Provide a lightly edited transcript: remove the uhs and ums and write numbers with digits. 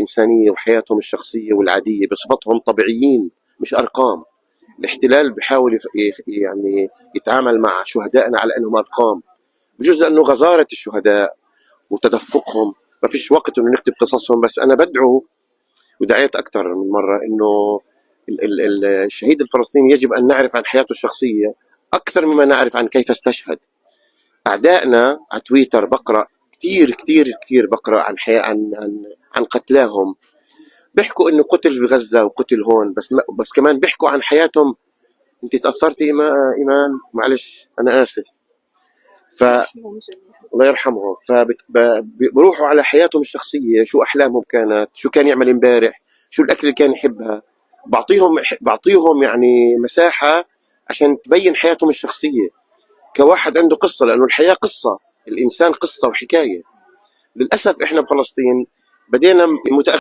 الإنسانية وحياتهم الشخصية والعادية بصفتهم طبيعيين مش أرقام. الاحتلال بيحاول يعني يتعامل مع شهدائنا على أنهم أرقام، بجوز لأنه غزارة الشهداء وتدفقهم ما فيش وقت إنه نكتب قصصهم. بس أنا بدعو ودعيت أكثر من مرة إنه الشهيد الفلسطيني يجب أن نعرف عن حياته الشخصية أكثر مما نعرف عن كيف استشهد. أعدائنا على تويتر بقرأ كتير كتير كتير بقرأ عن عن قتلاهم، بيحكوا إنه قتل بغزة وقتل هون، بس كمان بيحكوا عن حياتهم. أنت تأثرتي إيمان؟ معلش أنا آسف. الله يرحمهم. فبروحوا على حياتهم الشخصية، شو أحلامهم كانت، شو كان يعمل امبارح، شو الأكل اللي كان يحبها. بعطيهم يعني مساحة عشان تبين حياتهم الشخصية كواحد عنده قصة، لأنه الحياة قصة، الإنسان قصة وحكاية. للأسف إحنا بفلسطين بدينا متأخر.